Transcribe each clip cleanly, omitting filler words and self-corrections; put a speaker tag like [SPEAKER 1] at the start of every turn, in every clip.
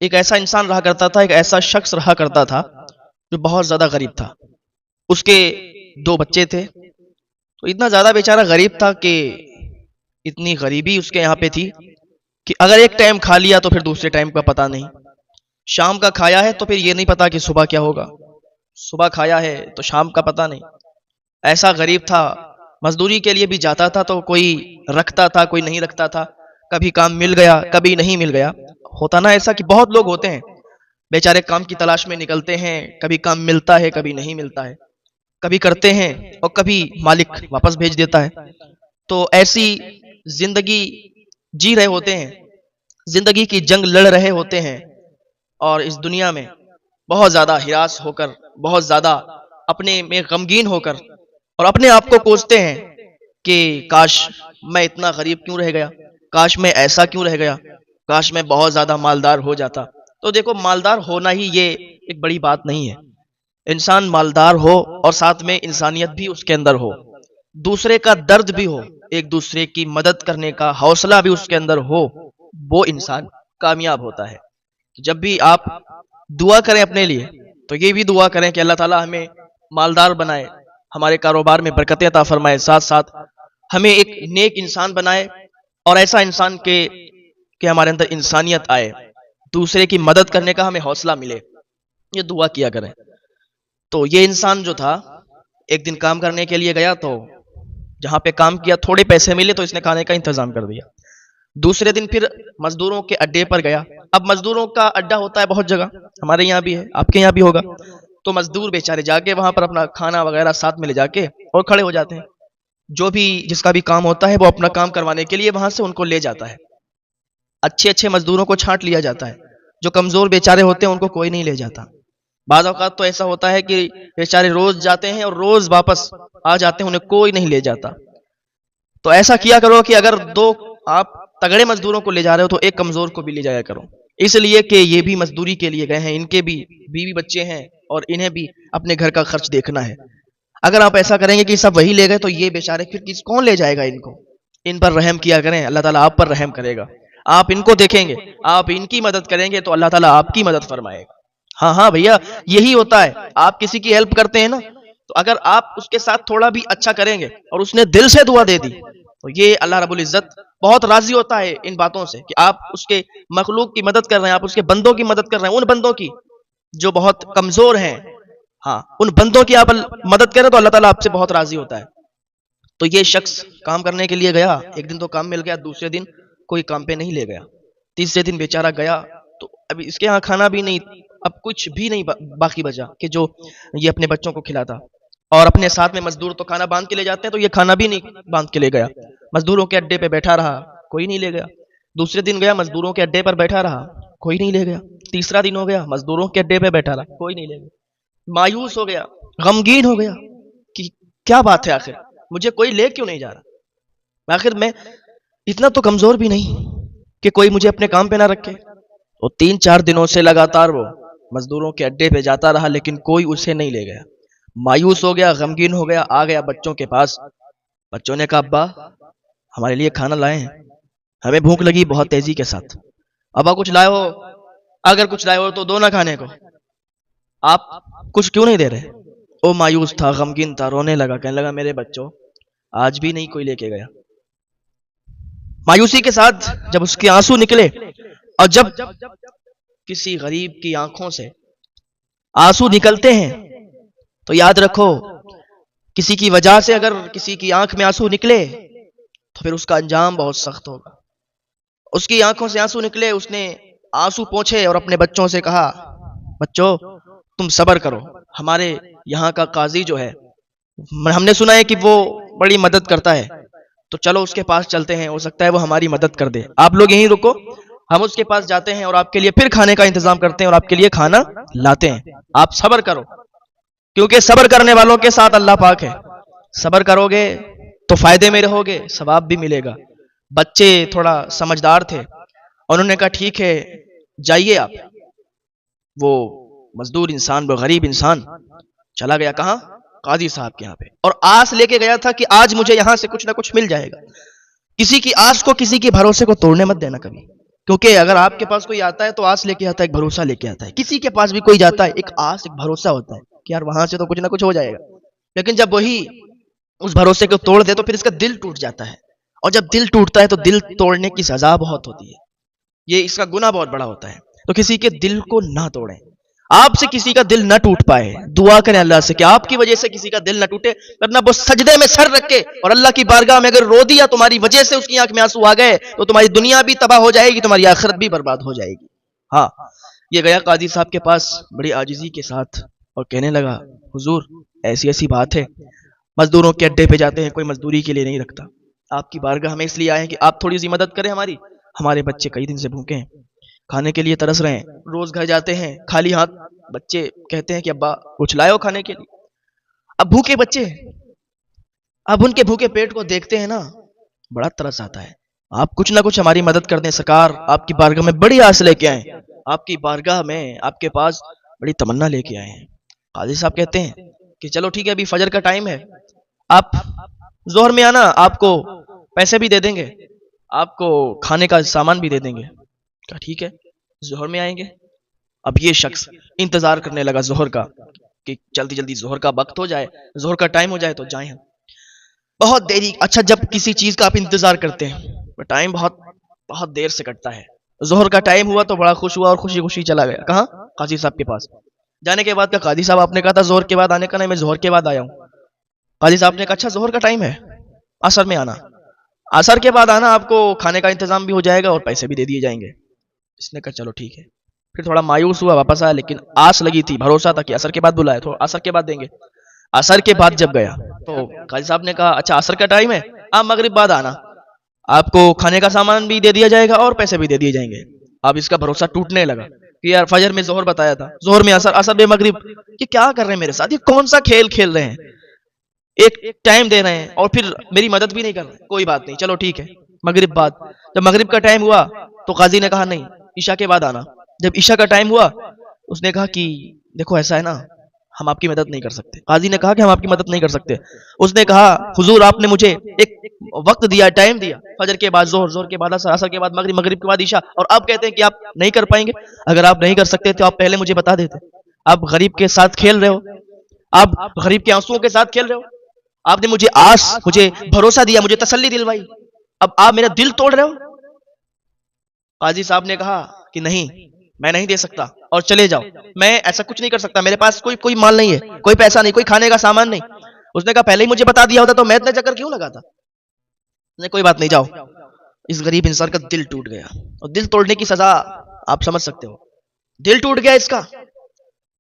[SPEAKER 1] ایک ایسا انسان رہا کرتا تھا، ایک ایسا شخص رہا کرتا تھا جو بہت زیادہ غریب تھا. اس کے 2 بچے تھے. تو اتنا زیادہ بیچارہ غریب تھا کہ اتنی غریبی اس کے یہاں پہ تھی کہ اگر ایک ٹائم کھا لیا تو پھر دوسرے ٹائم کا پتہ نہیں. شام کا کھایا ہے تو پھر یہ نہیں پتا کہ صبح کیا ہوگا. صبح کھایا ہے تو شام کا پتہ نہیں. ایسا غریب تھا. مزدوری کے لیے بھی جاتا تھا تو کوئی رکھتا تھا، کوئی نہیں رکھتا تھا. کبھی کام مل گیا، کبھی نہیں مل گیا. ہوتا نا ایسا کہ بہت لوگ ہوتے ہیں بیچارے کام کی تلاش میں نکلتے ہیں، کبھی کام ملتا ہے کبھی نہیں ملتا ہے، کبھی کرتے ہیں اور کبھی مالک واپس بھیج دیتا ہے. تو ایسی زندگی جی رہے ہوتے ہیں، زندگی کی جنگ لڑ رہے ہوتے ہیں، اور اس دنیا میں بہت زیادہ ہراس ہو کر، بہت زیادہ اپنے میں غمگین ہو کر، اور اپنے آپ کو کوستے ہیں کہ کاش میں اتنا غریب کیوں رہ گیا، کاش میں ایسا کیوں رہ گیا، کاش میں بہت زیادہ مالدار ہو جاتا. تو دیکھو، مالدار ہونا ہی یہ ایک بڑی بات نہیں ہے. انسان مالدار ہو اور ساتھ میں انسانیت بھی اس کے اندر ہو، دوسرے کا درد بھی ہو، ایک دوسرے کی مدد کرنے کا حوصلہ بھی اس کے اندر ہو، وہ انسان کامیاب ہوتا ہے. جب بھی آپ دعا کریں اپنے لیے تو یہ بھی دعا کریں کہ اللہ تعالیٰ ہمیں مالدار بنائے، ہمارے کاروبار میں برکتیں عطا فرمائے، ساتھ ساتھ ہمیں ایک نیک انسان بنائے، اور ایسا انسان کہ ہمارے اندر انسانیت آئے، دوسرے کی مدد کرنے کا ہمیں حوصلہ ملے. یہ دعا کیا کریں. تو یہ انسان جو تھا ایک دن کام کرنے کے لیے گیا، تو جہاں پہ کام کیا تھوڑے پیسے ملے تو اس نے کھانے کا انتظام کر دیا. دوسرے دن پھر مزدوروں کے اڈے پر گیا. اب مزدوروں کا اڈا ہوتا ہے بہت جگہ، ہمارے یہاں بھی ہے، آپ کے یہاں بھی ہوگا. تو مزدور بیچارے جا کے وہاں پر اپنا کھانا وغیرہ ساتھ میں لے جا کے اور کھڑے ہو جاتے ہیں. جو بھی جس کا بھی کام ہوتا ہے وہ اپنا کام کروانے کے لیے وہاں سے ان کو لے جاتا ہے. اچھے اچھے مزدوروں کو چھانٹ لیا جاتا ہے، جو کمزور بیچارے ہوتے ہیں ان کو کوئی نہیں لے جاتا. بعض اوقات تو ایسا ہوتا ہے کہ بیچارے روز جاتے ہیں اور روز واپس آ جاتے ہیں، انہیں کوئی نہیں لے جاتا. تو ایسا کیا کرو کہ اگر 2 آپ تگڑے مزدوروں کو لے جا رہے ہو تو ایک کمزور کو بھی لے جایا کرو، اس لیے کہ یہ بھی مزدوری کے لیے گئے ہیں، ان کے بھی بیوی بچے ہیں اور انہیں بھی اپنے گھر کا خرچ دیکھنا ہے. اگر آپ ایسا کریں گے کہ سب وہی لے گئے تو یہ بیچارے پھر کون لے جائے گا ان کو. ان پر رحم کیا کریں، اللہ تعالیٰ آپ پر رحم کرے گا. آپ ان کو دیکھیں گے، آپ ان کی مدد کریں گے تو اللہ تعالیٰ آپ کی مدد فرمائے گا. ہاں بھیا، یہی ہوتا ہے. آپ کسی کی ہیلپ کرتے ہیں نا، تو اگر آپ اس کے ساتھ تھوڑا بھی اچھا کریں گے اور اس نے دل سے دعا دے دی تو یہ اللہ رب العزت بہت راضی ہوتا ہے ان باتوں سے کہ آپ اس کے مخلوق کی مدد کر رہے ہیں، آپ اس کے بندوں کی مدد کر رہے ہیں، ان بندوں کی جو بہت کمزور ہیں. ہاں، ان بندوں کی آپ مدد کریں تو اللہ تعالیٰ آپ سے بہت راضی ہوتا ہے. تو یہ شخص کام کرنے کے لیے گیا، ایک دن تو کام مل گیا، دوسرے دن کوئی کام پہ نہیں لے گیا. تیسرے دن بیچارہ گیا تو ابھی اس کے ہاں کھانا بھی نہیں، اب کچھ بھی نہیں باقی بچا کہ جو یہ اپنے بچوں کو کھلاتا. اور اپنے ساتھ میں مزدور تو کھانا باندھ کے لے جاتے ہیں، تو یہ کھانا بھی نہیں باندھ کے لے گیا. مزدوروں کے اڈے پہ بیٹھا رہا، کوئی نہیں لے گیا. دوسرے دن گیا، مزدوروں کے اڈے پر بیٹھا رہا، کوئی نہیں لے گیا. تیسرا دن ہو گیا، مزدوروں کے اڈے پہ بیٹھا رہا، کوئی نہیں لے گیا. مایوس ہو گیا، غمگین ہو گیا کہ کیا بات ہے، آخر مجھے کوئی لے کیوں نہیں جا رہا، آخر میں اتنا تو کمزور بھی نہیں کہ کوئی مجھے اپنے کام پہ نہ رکھے. تو 3-4 دنوں سے لگاتار وہ مزدوروں کے اڈے پہ جاتا رہا لیکن کوئی اسے نہیں لے گیا. مایوس ہو گیا، غمگین ہو گیا، آ گیا بچوں کے پاس. بچوں نے کہا ابا ہمارے لیے کھانا لائے ہیں، ہمیں بھوک لگی بہت تیزی کے ساتھ. ابا کچھ لائے ہو؟ اگر کچھ لائے ہو تو دو نہ کھانے کو، آپ کچھ کیوں نہیں دے رہے؟ وہ مایوس تھا، غمگین تھا، رونے لگا، کہنے لگا میرے بچوں آج بھی نہیں کوئی لے کے گیا. مایوسی کے ساتھ جب اس کے آنسو نکلے، اور جب کسی غریب کی آنکھوں سے آنسو نکلتے ہیں تو یاد رکھو کسی کی وجہ سے اگر کسی کی آنکھ میں آنسو نکلے تو پھر اس کا انجام بہت سخت ہوگا. اس کی آنکھوں سے آنسو نکلے، اس نے آنسو پوچھے اور اپنے بچوں سے کہا بچوں تم صبر کرو، ہمارے یہاں کا قاضی جو ہے ہم نے سنا ہے کہ وہ بڑی مدد کرتا ہے، تو چلو اس کے پاس چلتے ہیں، ہو سکتا ہے وہ ہماری مدد کر دے. آپ لوگ یہیں رکو، ہم اس کے پاس جاتے ہیں اور آپ کے لیے پھر کھانے کا انتظام کرتے ہیں اور آپ کے لیے کھانا لاتے ہیں. آپ صبر کرو، کیونکہ صبر کرنے والوں کے ساتھ اللہ پاک ہے. صبر کرو گے تو فائدے میں رہو گے، ثواب بھی ملے گا. بچے تھوڑا سمجھدار تھے، انہوں نے کہا ٹھیک ہے جائیے آپ. وہ مزدور انسان، وہ غریب انسان چلا گیا کہاں؟ قاضی صاحب کے یہاں پہ، اور آس لے کے گیا تھا کہ آج مجھے یہاں سے کچھ نہ کچھ مل جائے گا. کسی کی آس کو، کسی کے بھروسے کو توڑنے مت دینا کبھی، کیونکہ اگر آپ کے پاس کوئی آتا ہے تو آس لے کے آتا ہے، ایک بھروسہ لے کے آتا ہے. کسی کے پاس بھی کوئی جاتا ہے ایک آس ایک بھروسہ ہوتا ہے کہ یار وہاں سے تو کچھ نہ کچھ ہو جائے گا. لیکن جب وہی اس بھروسے کو توڑ دے تو پھر اس کا دل ٹوٹ جاتا ہے. اور جب دل ٹوٹتا ہے تو دل توڑنے کی سزا بہت ہوتی ہے، یہ اس کا گناہ بہت بڑا ہوتا ہے. تو کسی کے دل کو نہ توڑیں. آپ سے کسی کا دل نہ ٹوٹ پائے، دعا کریں اللہ سے کہ آپ کی وجہ سے کسی کا دل نہ ٹوٹے، ورنہ وہ سجدے میں سر رکھ کے اور اللہ کی بارگاہ میں اگر رو دیا تمہاری وجہ سے اس کی آنکھ میں آنسو آ گئے تو تمہاری دنیا بھی تباہ ہو جائے گی، تمہاری آخرت بھی برباد ہو جائے گی. ہاں، یہ گیا قاضی صاحب کے پاس بڑی عاجزی کے ساتھ اور کہنے لگا حضور ایسی ایسی بات ہے، مزدوروں کے اڈے پہ جاتے ہیں، کوئی مزدوری کے لیے نہیں رکھتا. آپ کی بارگاہ ہمیں اس لیے آئے ہیں کہ آپ تھوڑی سی مدد کریں ہماری. ہمارے بچے کئی دن سے بھوکے ہیں، کھانے کے لیے ترس رہے ہیں، روز گھر جاتے ہیں خالی ہاتھ. بچے کہتے ہیں کہ ابا کچھ لائے ہو کھانے کے لیے. اب بھوکے بچے، اب ان کے بھوکے پیٹ کو دیکھتے ہیں نا، بڑا ترس آتا ہے. آپ کچھ نہ کچھ ہماری مدد کر دیں سرکار، آپ کی بارگاہ میں بڑی آس لے کے آئے ہیں، آپ کی بارگاہ میں آپ کے پاس بڑی تمنا لے کے آئے ہیں. قاضی صاحب کہتے ہیں کہ چلو ٹھیک ہے، ابھی فجر کا ٹائم ہے، آپ ظہر میں آنا، آپ کو پیسے بھی دے دیں گے، آپ کو کھانے کا سامان بھی دے دیں گے. کہا ٹھیک ہے ظہر میں آئیں گے. اب یہ شخص انتظار کرنے لگا ظہر کا کہ جلدی جلدی ظہر کا وقت ہو جائے، ظہر کا ٹائم ہو جائے تو جائیں ہم. بہت دیری. اچھا جب کسی چیز کا آپ انتظار کرتے ہیں ٹائم بہت دیر سے کٹتا ہے. ظہر کا ٹائم ہوا تو بڑا خوش ہوا اور خوشی خوشی چلا گیا. کہاں؟ قاضی صاحب کے پاس. جانے کے بعد کہا قاضی صاحب آپ نے کہا تھا ظہر کے بعد آنے کا، نہیں میں ظہر کے بعد آیا ہوں. قاضی صاحب نے کہا اچھا ظہر کا ٹائم ہے، عصر میں آنا. عصر کے بعد آنا، آپ کو کھانے کا انتظام بھی ہو جائے گا اور پیسے بھی دے دیے جائیں گے. اس نے کہا چلو ٹھیک ہے. پھر تھوڑا مایوس ہوا، واپس آیا، لیکن آس لگی تھی، بھروسہ تھا کہ عصر کے بعد بلایا تو عصر کے بعد دیں گے. عصر کے بعد جب گیا تو قاضی صاحب نے کہا اچھا عصر کا ٹائم ہے، آپ مغرب بعد آنا، آپ کو کھانے کا سامان بھی دے دیا جائے گا اور پیسے بھی دے دیے جائیں گے. اب اس کا بھروسہ ٹوٹنے لگا کہ یار فجر میں ظہر بتایا تھا، ظہر میں عصر، عصر میں مغرب، یہ کیا کر رہے ہیں میرے ساتھ، یہ کون سا کھیل کھیل رہے ہیں، ایک ٹائم دے رہے ہیں اور پھر میری مدد بھی نہیں کر رہے. کوئی بات نہیں چلو ٹھیک ہے مغرب بعد. جب مغرب کا ٹائم ہوا تو قاضی نے کہا نہیں عشاء کے بعد آنا. جب عشاء کا ٹائم ہوا اس نے کہا کہ دیکھو ایسا ہے نا ہم آپ کی مدد نہیں کر سکتے. قاضی نے کہا کہ ہم آپ کی مدد نہیں کر سکتے. اس نے کہا حضور آپ نے مجھے ایک وقت دیا، ٹائم دیا، فجر کے بعد ظہر، ظہر کے بعد عصر، عصر کے بعد مغرب، مغرب کے بعد عشاء، اور آپ کہتے ہیں کہ آپ نہیں کر پائیں گے. اگر آپ نہیں کر سکتے تو آپ پہلے مجھے بتا دیتے. آپ غریب کے ساتھ کھیل رہے ہو، آپ غریب کے آنسوؤں کے ساتھ کھیل رہے ہو. آپ نے مجھے آس، مجھے بھروسہ دیا، مجھے تسلی دلوائی، اب آپ میرا دل توڑ رہے ہو. قاضی صاحب نے کہا کہ نہیں میں نہیں دے سکتا اور چلے جاؤ، میں ایسا کچھ نہیں کر سکتا، میرے پاس کوئی مال نہیں ہے، کوئی پیسہ نہیں، کوئی کھانے کا سامان نہیں. اس نے کہا پہلے ہی مجھے بتا دیا ہوتا تو میں اتنا چکر کیوں لگاتا. کوئی بات نہیں جاؤ. اس غریب انسان کا دل ٹوٹ گیا، اور دل توڑنے کی سزا آپ سمجھ سکتے ہو. دل ٹوٹ گیا اس کا،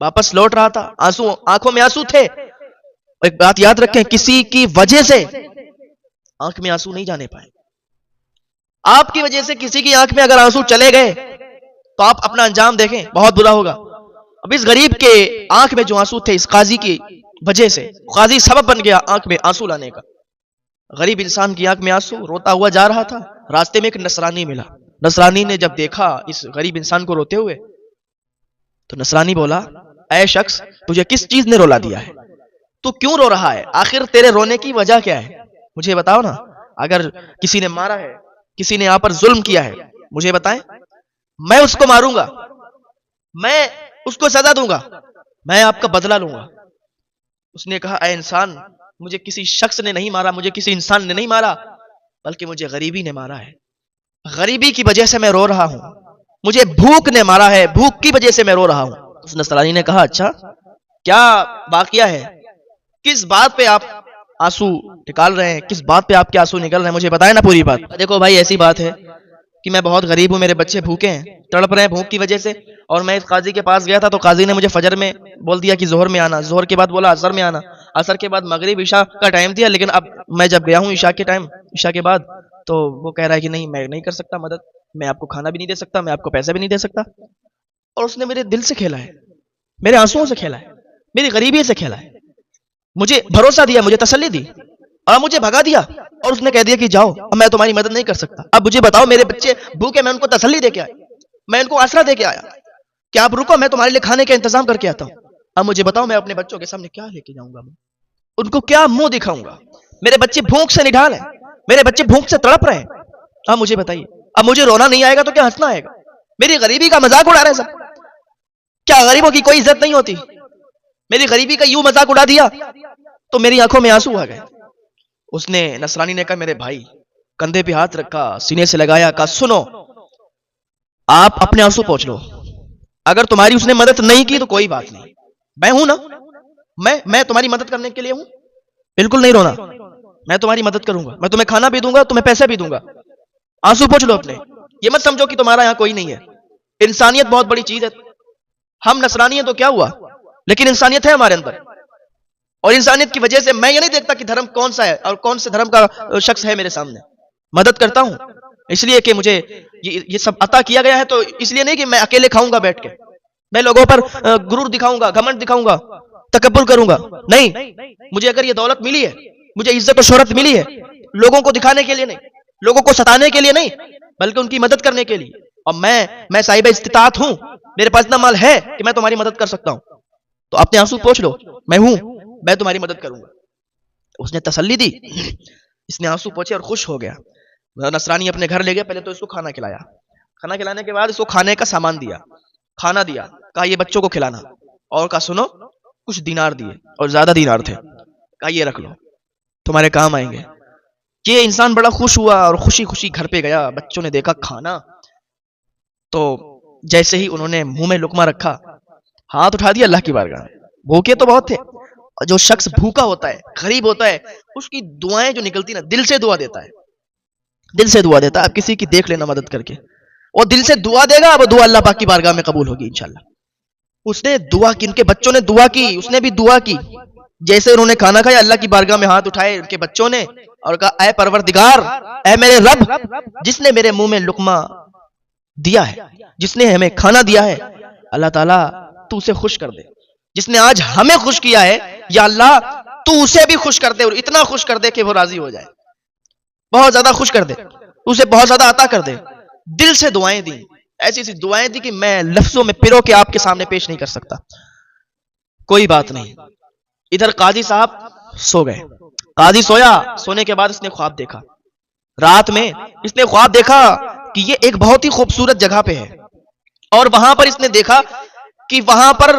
[SPEAKER 1] واپس لوٹ رہا تھا، آنسو آنکھوں میں آنسو تھے. ایک بات یاد رکھیں، کسی کی وجہ سے آنکھ میں آنسو نہیں جانے پائے. آپ کی وجہ سے کسی کی آنکھ میں اگر آنسو چلے گئے تو آپ اپنا انجام دیکھیں، بہت برا ہوگا. اب اس غریب کے آنکھ میں جو آنسو تھے اس قاضی کی وجہ سے، قاضی سبب بن گیا آنکھ میں آنسو لانے کا. غریب انسان کی آنکھ میں آنسو، روتا ہوا جا رہا تھا. راستے میں ایک نصرانی ملا. نصرانی نے جب دیکھا اس غریب انسان کو روتے ہوئے تو نصرانی بولا اے شخص تجھے کس چیز نے رولا دیا ہے، تو کیوں رو رہا ہے، آخر تیرے رونے کی وجہ کیا ہے، مجھے بتاؤ نا. اگر کسی نے مارا ہے، کسی نے یہاں پر ظلم کیا ہے، مجھے بتائیں، میں اس کو ماروں گا، میں اس کو سزا دوں گا، میں آپ کا بدلہ لوں گا. اس نے کہا اے انسان مجھے کسی شخص نے نہیں مارا، مجھے کسی انسان نے نہیں مارا، بلکہ مجھے غریبی نے مارا ہے، غریبی کی وجہ سے میں رو رہا ہوں، مجھے بھوک نے مارا ہے، بھوک کی وجہ سے میں رو رہا ہوں. اس نصرانی نے کہا اچھا کیا واقعہ ہے، کس بات پہ آپ آنسو نکال رہے ہیں، کس بات پہ آپ کے آنسو نکل رہے ہیں، مجھے بتائیں نا پوری بات. دیکھو بھائی ایسی بات ہے کہ میں بہت غریب ہوں، میرے بچے بھوکے ہیں، تڑپ رہے ہیں بھوک کی وجہ سے، اور میں اس قاضی کے پاس گیا تھا تو قاضی نے مجھے فجر میں بول دیا کہ ظہر میں آنا، ظہر کے بعد بولا عصر میں آنا، عصر کے بعد مغرب عشاء کا ٹائم دیا، لیکن اب میں جب گیا ہوں عشاء کے ٹائم، عشاء کے بعد، تو وہ کہہ رہا ہے کہ نہیں میں نہیں کر سکتا مدد، میں آپ کو کھانا بھی نہیں دے سکتا، میں آپ کو پیسے بھی نہیں دے سکتا. اور اس نے میرے دل سے کھیلا ہے، میرے آنسوؤں سے کھیلا ہے، میری غریبی سے کھیلا ہے، مجھے بھروسہ دیا، مجھے تسلی دی اور مجھے بھگا دیا، اور اس نے کہہ دیا کہ جاؤ اب میں تمہاری مدد نہیں کر سکتا. اب مجھے بتاؤ میرے بچے بھوکے، میں ان کو تسلی دے کے آیا، میں ان کو آسرا دے کے آیا کہ آپ رکو میں تمہارے لیے کھانے کا انتظام کر کے آتا ہوں. اب مجھے بتاؤ میں اپنے بچوں کے سامنے کیا لے کے جاؤں گا، ان کو کیا منہ دکھاؤں گا، میرے بچے بھوک سے نڈھال ہیں، میرے بچے بھوک سے تڑپ رہے ہیں. اب مجھے بتائیے اب مجھے رونا نہیں آئے گا تو کیا ہنسنا آئے گا؟ میری غریبی کا مذاق اڑا رہے سب. کیا غریبوں کی کوئی عزت نہیں ہوتی؟ میری غریبی کا یوں مذاق اڑا دیا تو میری آنکھوں میں آنسو آ گئے. اس نے نصرانی نے کہا میرے بھائی، کندھے پہ ہاتھ رکھا، سینے سے لگایا، کہا سنو آپ اپنے آنسو پوچھ لو، اگر تمہاری اس نے مدد نہیں کی تو کوئی بات نہیں، میں ہوں نا، میں تمہاری مدد کرنے کے لیے ہوں، بالکل نہیں رونا، میں تمہاری مدد کروں گا، میں تمہیں کھانا بھی دوں گا، تمہیں پیسے بھی دوں گا. آنسو پوچھ لو اپنے، یہ مت سمجھو کہ تمہارا یہاں کوئی نہیں ہے. انسانیت بہت بڑی چیز ہے. ہم نصرانی ہیں تو کیا ہوا، لیکن انسانیت ہے ہمارے اندر. اور انسانیت کی وجہ سے میں یہ نہیں دیکھتا کہ دھرم کون سا ہے اور کون سے دھرم کا شخص ہے میرے سامنے، مدد کرتا ہوں اس لیے کہ مجھے یہ سب عطا کیا گیا ہے. تو اس لیے نہیں کہ میں اکیلے کھاؤں گا بیٹھ کے، میں لوگوں پر غرور دکھاؤں گا، گھمنڈ دکھاؤں گا، تکبر کروں گا. نہیں، مجھے اگر یہ دولت ملی ہے، مجھے عزت و شہرت ملی ہے، لوگوں کو دکھانے کے لیے نہیں، لوگوں کو ستانے کے لیے نہیں، بلکہ ان کی مدد کرنے کے لیے. اور میں صاحب استطاعت ہوں، میرے پاس اتنا مال ہے کہ میں تمہاری مدد کر سکتا ہوں. تو اپنے آنسو پوچھ لو، میں ہوں، میں تمہاری مدد کروں گا. اس نے تسلی دی، اس نے آنسو پوچھے اور خوش ہو گیا. نصرانی اپنے گھر لے گیا، پہلے تو اس کو کھانا کھلایا، کھانا کھلانے کے بعد اس کو کھانے کا سامان دیا، کھانا دیا، کہا یہ بچوں کو کھلانا، اور کہا سنو کچھ دینار دیے، اور زیادہ دینار تھے، کہا یہ رکھ لو تمہارے کام آئیں گے. یہ انسان بڑا خوش ہوا اور خوشی خوشی گھر پہ گیا. بچوں نے دیکھا کھانا، تو جیسے ہی انہوں نے منہ میں لقمہ رکھا، ہاتھ اٹھا دیا اللہ کی بارگاہ میں. بھوکے تو بہت تھے. جو شخص بھوکا ہوتا ہے، غریب ہوتا ہے، اس کی دعائیں جو نکلتی نا، دل سے دعا دیتا ہے، دل سے دعا دیتا ہے. آپ کسی کی دیکھ لینا مدد کر کے، وہ دل سے دعا دے گا، وہ دعا اللہ پاک کی بارگاہ میں قبول ہوگی انشاءاللہ. اس نے دعا کی، ان کے بچوں نے دعا کی، اس نے بھی دعا کی. جیسے انہوں نے کھانا کھایا، اللہ کی بارگاہ میں ہاتھ اٹھائے ان کے بچوں نے اور کہا اے پروردگار، اے میرے رب، جس نے میرے منہ میں لقمہ دیا ہے، جس نے ہمیں کھانا دیا ہے، اللہ تعالیٰ تو اسے خوش کر دے. جس نے آج ہمیں خوش کیا ہے، یا اللہ تو اسے بھی خوش کر دے، اور اتنا خوش کر دے کہ وہ راضی ہو جائے، بہت زیادہ خوش کر دے، اسے بہت زیادہ عطا کر دے. دل سے دعائیں دی، ایسی ایسی دعائیں دی کہ میں لفظوں میں پرو کے آپ کے سامنے پیش نہیں کر سکتا. کوئی بات نہیں. ادھر قاضی صاحب سو گئے. قاضی سویا، سونے کے بعد اس نے خواب دیکھا. رات میں اس نے خواب دیکھا کہ یہ ایک بہت ہی خوبصورت جگہ پہ ہے، اور وہاں پر اس نے دیکھا کہ وہاں پر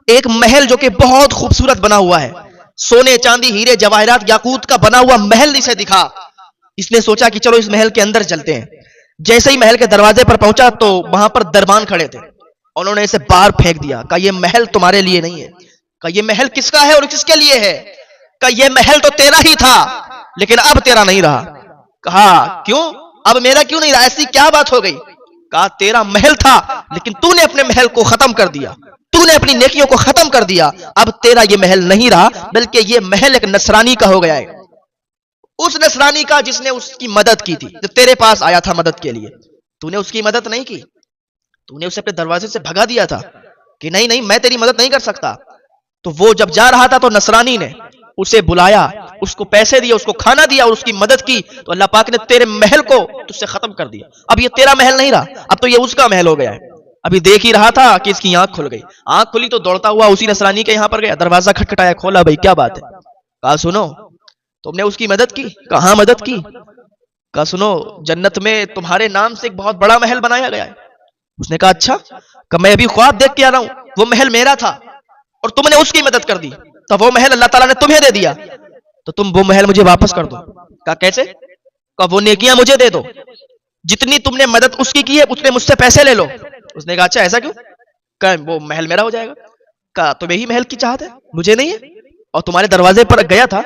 [SPEAKER 1] ایک محل جو کہ بہت خوبصورت بنا ہوا ہے، سونے چاندی ہیرے جواہرات یاقوت کا بنا ہوا محل اسے دکھا. اس نے سوچا کہ چلو اس محل کے اندر چلتے ہیں. جیسے ہی محل کے دروازے پر پہنچا تو وہاں پر دربان کھڑے تھے. انہوں نے اسے باہر پھینک دیا، کہا یہ محل تمہارے لیے نہیں ہے. کہا یہ محل کس کا ہے اور کس کے لیے ہے؟ کہا یہ محل تو تیرا ہی تھا لیکن اب تیرا نہیں رہا. کہا کیوں؟ اب میرا کیوں نہیں رہا؟ ایسی کیا بات ہو گئی؟ کہا تیرا محل تھا لیکن تو نے اپنے محل کو ختم کر دیا، تو نے اپنی نیکیوں کو ختم کر دیا. اب تیرا یہ محل نہیں رہا، بلکہ یہ محل ایک نصرانی کا ہو گیا ہے. اس نصرانی کا جس نے اس کی مدد کی تھی، جو تیرے پاس آیا تھا مدد کے لیے، تو نے اس کی مدد نہیں کی. تو نے اسے اپنے دروازے سے بھگا دیا تھا کہ نہیں نہیں میں تیری مدد نہیں کر سکتا. تو وہ جب جا رہا تھا تو نصرانی نے اسے بلایا، اس کو پیسے دیے، اس کو کھانا دیا اور اس کی مدد کی. تو اللہ پاک نے تیرے محل کو تجھ سے ختم کر دیا. اب یہ تیرا محل نہیں رہا، اب تو یہ اس کا محل ہو گیا ہے. ابھی دیکھ ہی رہا تھا کہ اس کی آنکھ کھل گئی. آنکھ کھلی تو دوڑتا ہوا اسی نصرانی کے یہاں پر گیا، دروازہ کھٹکھٹایا، کھولا. بھائی کیا بات ہے؟ کہا سنو تم نے اس کی مدد کی. کہاں مدد کی؟ کہا سنو جنت میں تمہارے نام سے ایک بہت بڑا محل بنایا گیا ہے. اس نے کہا اچھا. کہ میں ابھی خواب دیکھ کے آ رہا ہوں، وہ محل میرا تھا اور تم نے اس کی مدد کر دی، تو وہ محل اللہ تعالیٰ نے تمہیں دے دیا، تو تم وہ محل مجھے واپس کر دو. کہا کیسے؟ کہا وہ نیکیاں مجھے دے دو، جتنی تم نے مدد اس کی ہے اتنے مجھ سے پیسے لے لو. اس نے کہا اچھا ایسا کیوں؟ کہا وہ محل میرا ہو جائے گا. کہا تمہیں ہی محل کی چاہت ہے، مجھے نہیں ہے، اور تمہارے دروازے پر گیا تھا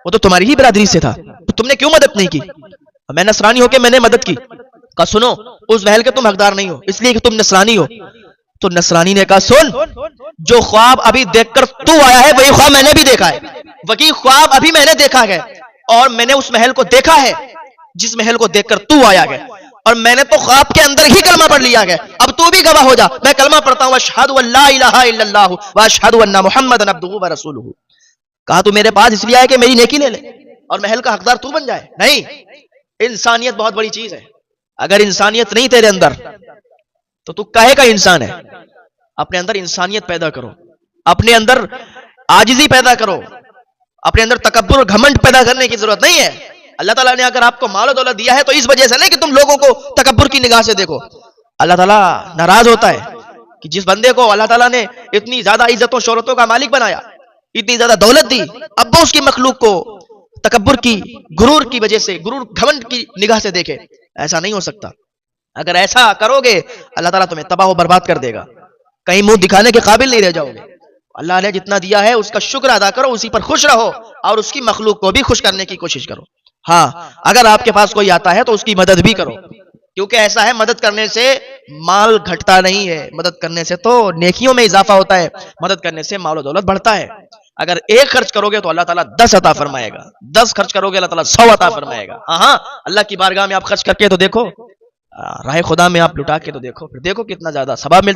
[SPEAKER 1] وہ تو تمہاری ہی برادری سے تھا، تو تم نے کیوں مدد نہیں کی؟ میں نصرانی ہو کے میں نے مدد کی. کہا سنو اس محل کے تم حقدار نہیں ہو، اس لیے کہ تم نصرانی ہو. تو نصرانی نے کہا سن، جو خواب ابھی دیکھ کر تو آیا ہے وہی خواب میں نے بھی دیکھا ہے، وہی خواب ابھی میں نے دیکھا ہے، اور میں نے اس محل کو دیکھا ہے جس محل کو دیکھ کر تو آیا ہے، اور میں نے تو خواب کے اندر ہی کلمہ پڑھ لیا ہے. اب تو بھی گواہ ہو جا. میں کلمہ پڑھتا ہوں اشہد ان لا الہ الا اللہ واشہد ان محمدن عبدہ ورسولہ. کہا تو میرے پاس اس لیے آئے کہ میری نیکی لے لے اور محل کا حقدار تو بن جائے؟ نہیں، انسانیت بہت بڑی چیز ہے. اگر انسانیت نہیں تیرے اندر تو کہے کا انسان ہے. اپنے اندر انسانیت پیدا کرو، اپنے اندر عاجزی پیدا کرو، اپنے اندر تکبر اور گھمنڈ پیدا کرنے کی ضرورت نہیں ہے. اللہ تعالیٰ نے اگر آپ کو مال و دولت دیا ہے تو اس وجہ سے نہیں کہ تم لوگوں کو تکبر کی نگاہ سے دیکھو. اللہ تعالیٰ ناراض ہوتا ہے کہ جس بندے کو اللہ تعالیٰ نے اتنی زیادہ عزت و شہرتوں کا مالک بنایا, اتنی زیادہ دولت دی, اب وہ اس کی مخلوق کو تکبر کی, غرور کی وجہ سے, غرور گھمنڈ کی نگاہ سے دیکھے. ایسا نہیں ہو سکتا. اگر ایسا کرو گے اللہ تعالیٰ تمہیں تباہ و برباد کر دے گا, کہیں منہ دکھانے کے قابل نہیں رہ جاؤ گے. اللہ نے جتنا دیا ہے اس کا شکر ادا کرو, اسی پر خوش رہو, اور اس کی مخلوق کو بھی خوش کرنے کی کوشش کرو. ہاں, اگر آپ کے پاس کوئی آتا ہے تو اس کی مدد بھی کرو, کیونکہ ایسا ہے مدد کرنے سے مال گھٹتا نہیں ہے, مدد کرنے سے تو نیکیوں میں اضافہ ہوتا ہے, مدد کرنے سے مال و دولت بڑھتا ہے. اگر ایک خرچ کرو گے تو اللہ تعالیٰ 10 عطا فرمائے گا, 10 خرچ کرو گے اللہ تعالیٰ 100 عطا فرمائے گا. ہاں, اللہ کی بارگاہ میں آپ خرچ کر کے تو دیکھو, راہ خدا میں آپ لٹا کے تو دیکھو, پھر دیکھو کتنا زیادہ ثواب ملتا ہے.